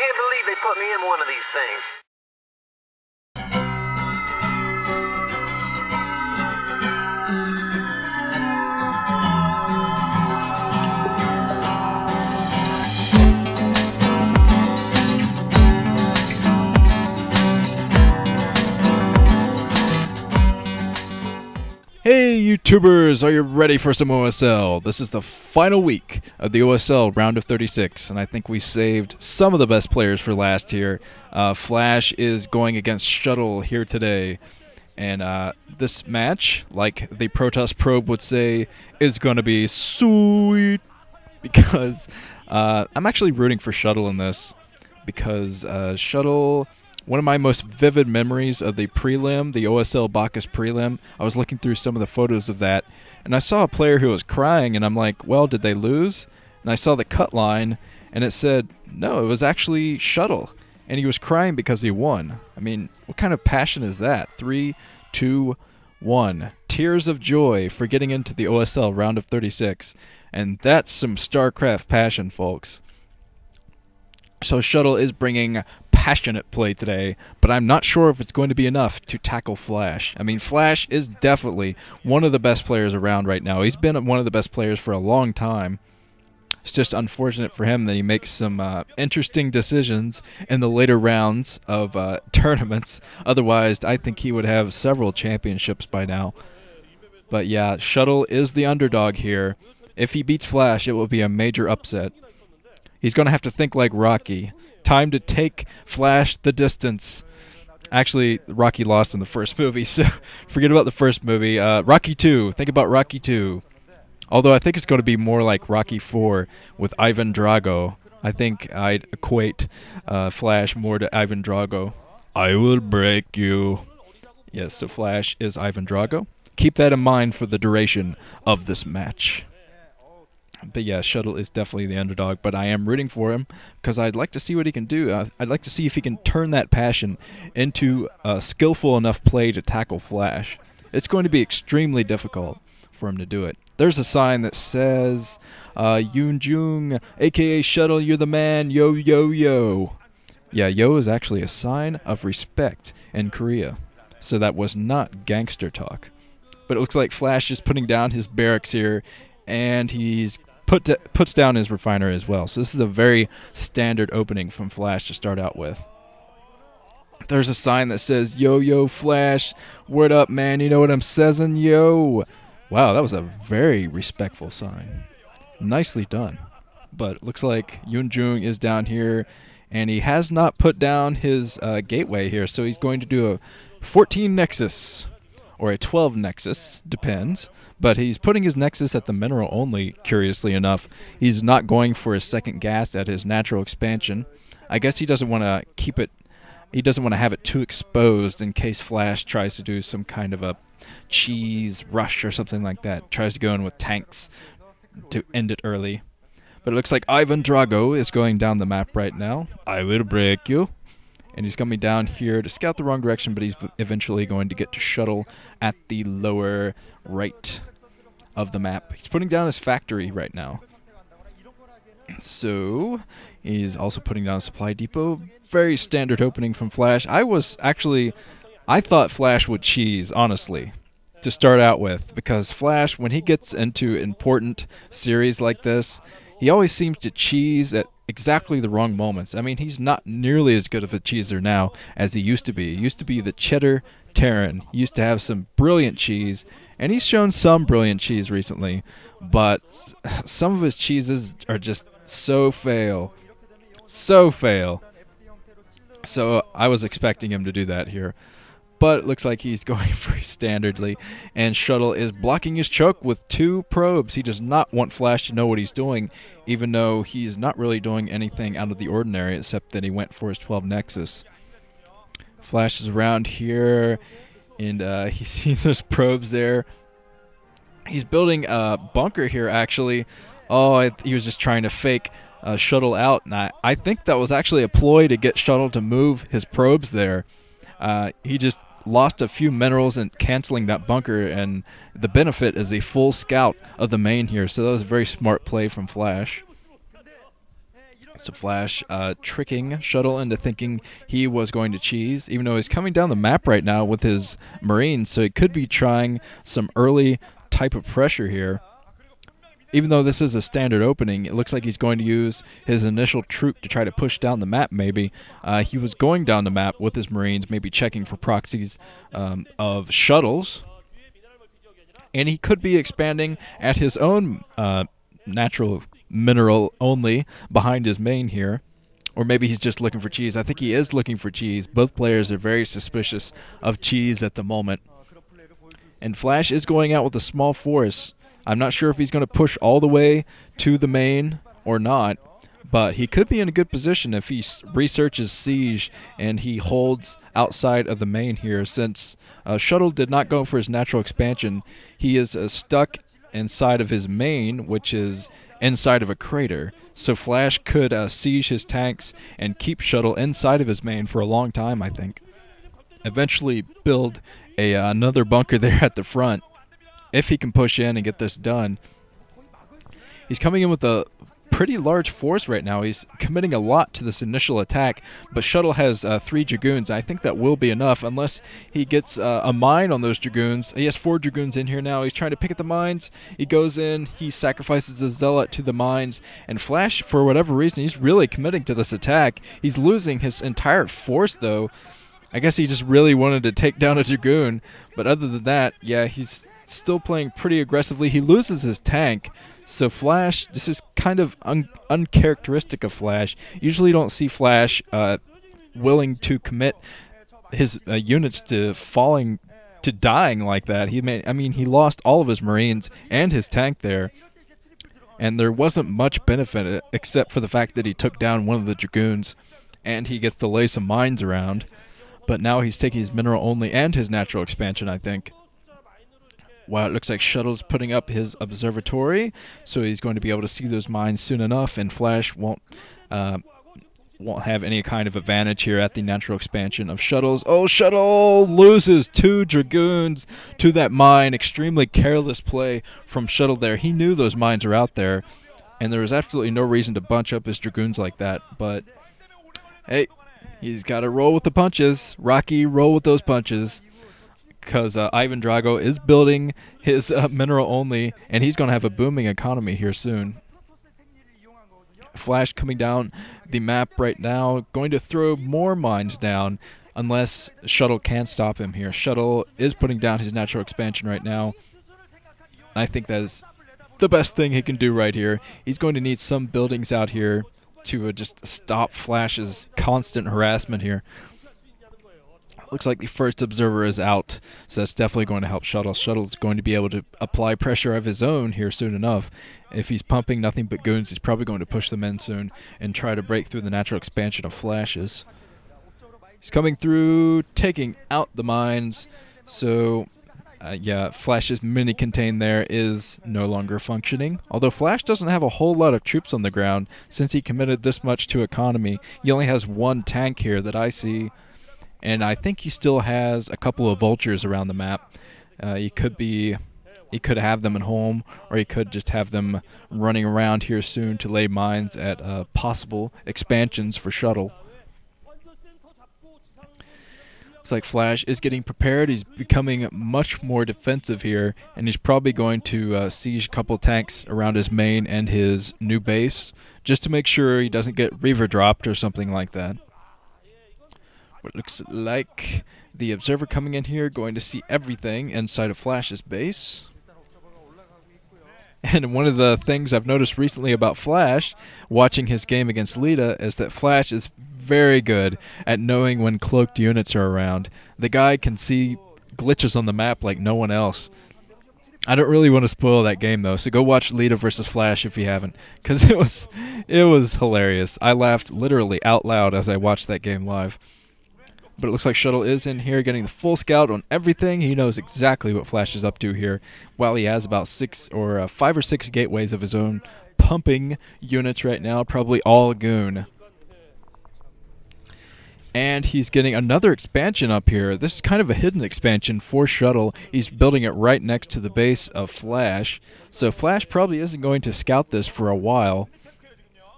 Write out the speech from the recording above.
can't believe they put me in one of these things. Hey YouTubers, are you ready for some OSL? This is the final week of the OSL round of 36, and I think we saved some of the best players for last here. Flash is going against Shuttle here today, and this match, like the Protoss probe would say, is going to be sweet, because I'm actually rooting for Shuttle in this, because Shuttle... One of my most vivid memories of the prelim, the OSL Bacchus prelim, I was looking through some of the photos of that, and I saw a player who was crying, and I'm like, well, did they lose? And I saw the cut line, and it said, no, it was actually Shuttle, and he was crying because he won. I mean, what kind of passion is that? 3, 2, 1. Tears of joy for getting into the OSL round of 36, and that's some StarCraft passion, folks. So Shuttle is bringing passionate play today, but I'm not sure if it's going to be enough to tackle Flash. I mean, Flash is definitely one of the best players around right now. He's been one of the best players for a long time. It's just unfortunate for him that he makes some interesting decisions in the later rounds of tournaments. Otherwise, I think he would have several championships by now. But yeah, Shuttle is the underdog here. If he beats Flash, it will be a major upset. He's going to have to think like Rocky. Time to take Flash the distance. Actually, Rocky lost in the first movie, so forget about the first movie. Rocky 2. Think about Rocky 2. Although I think it's going to be more like Rocky 4 with Ivan Drago. I think I'd equate Flash more to Ivan Drago. I will break you. Yes, so Flash is Ivan Drago. Keep that in mind for the duration of this match. But yeah, Shuttle is definitely the underdog, but I am rooting for him because I'd like to see what he can do. I'd like to see if he can turn that passion into skillful enough play to tackle Flash. It's going to be extremely difficult for him to do it. There's a sign that says, Yoon Jung, a.k.a. Shuttle, you're the man, yo, yo, yo. Yeah, yo is actually a sign of respect in Korea, so that was not gangster talk. But it looks like Flash is putting down his barracks here, and he's puts down his refiner as well. So this is a very standard opening from Flash to start out with. There's a sign that says, yo, yo, Flash, word up, man, you know what I'm saying, yo. Wow, that was a very respectful sign. Nicely done. But it looks like Yoon Jung is down here, and he has not put down his gateway here, so he's going to do a 14 Nexus, or a 12 Nexus, depends. But he's putting his Nexus at the mineral only, curiously enough. He's not going for his second gas at his natural expansion. I guess he doesn't want to keep it, he doesn't want to have it too exposed in case Flash tries to do some kind of a cheese rush or something like that. Tries to go in with tanks to end it early. But it looks like Ivan Drago is going down the map right now. I will break you. And he's coming down here to scout the wrong direction, but he's eventually going to get to Shuttle at the lower right of the map. He's putting down his factory right now. So, he's also putting down a supply depot. Very standard opening from Flash. I thought Flash would cheese, honestly, to start out with, because Flash, when he gets into important series like this, he always seems to cheese at exactly the wrong moments. I mean, he's not nearly as good of a cheeser now as he used to be. He used to be the cheddar Terran. He used to have some brilliant cheese, and he's shown some brilliant cheese recently, but some of his cheeses are just so fail. So fail. So I was expecting him to do that here. But it looks like he's going very standardly, and Shuttle is blocking his choke with 2 probes. He does not want Flash to know what he's doing, even though he's not really doing anything out of the ordinary except that he went for his 12 Nexus. Flash is around here, and he sees those probes there. He's building a bunker here, actually. He was just trying to fake Shuttle out, and I think that was actually a ploy to get Shuttle to move his probes there. He just lost a few minerals in canceling that bunker, and the benefit is a full scout of the main here, so that was a very smart play from Flash. So Flash tricking Shuttle into thinking he was going to cheese, even though he's coming down the map right now with his Marines, so he could be trying some early type of pressure here. Even though this is a standard opening, it looks like he's going to use his initial troop to try to push down the map, maybe. He was going down the map with his Marines, maybe checking for proxies of shuttles. And he could be expanding at his own natural mineral only behind his main here. Or maybe he's just looking for cheese. I think he is looking for cheese. Both players are very suspicious of cheese at the moment. And Flash is going out with a small force. I'm not sure if he's going to push all the way to the main or not, but he could be in a good position if he researches Siege and he holds outside of the main here. Since Shuttle did not go for his natural expansion, he is stuck inside of his main, which is inside of a crater. So Flash could siege his tanks and keep Shuttle inside of his main for a long time, I think. Eventually build another bunker there at the front. If he can push in and get this done. He's coming in with a pretty large force right now. He's committing a lot to this initial attack, but Shuttle has 3 Dragoons. I think that will be enough unless he gets a mine on those Dragoons. He has 4 Dragoons in here now. He's trying to pick at the mines. He goes in, he sacrifices a Zealot to the mines, and Flash, for whatever reason, he's really committing to this attack. He's losing his entire force, though. I guess he just really wanted to take down a Dragoon, but other than that, yeah, he's still playing pretty aggressively. He loses his tank, so Flash, this is kind of uncharacteristic of Flash. Usually you don't see Flash willing to commit his units to dying like that. He lost all of his Marines and his tank there, and there wasn't much benefit except for the fact that he took down one of the Dragoons, and he gets to lay some mines around. But now he's taking his mineral only and his natural expansion, I think. Wow, it looks like Shuttle's putting up his observatory, so he's going to be able to see those mines soon enough, and Flash won't have any kind of advantage here at the natural expansion of Shuttle's. Oh, Shuttle loses 2 Dragoons to that mine. Extremely careless play from Shuttle there. He knew those mines were out there, and there was absolutely no reason to bunch up his Dragoons like that, but hey, he's got to roll with the punches. Rocky, roll with those punches. Because Ivan Drago is building his mineral only, and he's going to have a booming economy here soon. Flash coming down the map right now, going to throw more mines down unless Shuttle can stop him here. Shuttle is putting down his natural expansion right now. I think that is the best thing he can do right here. He's going to need some buildings out here to just stop Flash's constant harassment here. Looks like the first observer is out, so that's definitely going to help Shuttle. Shuttle's going to be able to apply pressure of his own here soon enough. If he's pumping nothing but goons, he's probably going to push them in soon and try to break through the natural expansion of Flashes. He's coming through, taking out the mines, so yeah, Flash's mini-contain there is no longer functioning. Although Flash doesn't have a whole lot of troops on the ground since he committed this much to economy. He only has 1 tank here that I see. And I think he still has a couple of vultures around the map. He could have them at home, or he could just have them running around here soon to lay mines at possible expansions for Shuttle. Looks like Flash is getting prepared. He's becoming much more defensive here, and he's probably going to siege a couple tanks around his main and his new base, just to make sure he doesn't get Reaver dropped or something like that. What looks like the observer coming in here, going to see everything inside of Flash's base. And one of the things I've noticed recently about Flash, watching his game against Lita, is that Flash is very good at knowing when cloaked units are around. The guy can see glitches on the map like no one else. I don't really want to spoil that game, though, so go watch Lita versus Flash if you haven't, because it was hilarious. I laughed literally out loud as I watched that game live. But it looks like Shuttle is in here getting the full scout on everything. He knows exactly what Flash is up to here, while he has about 5 or 6 gateways of his own pumping units right now, probably all goon. And he's getting another expansion up here. This is kind of a hidden expansion for Shuttle. He's building it right next to the base of Flash. So Flash probably isn't going to scout this for a while.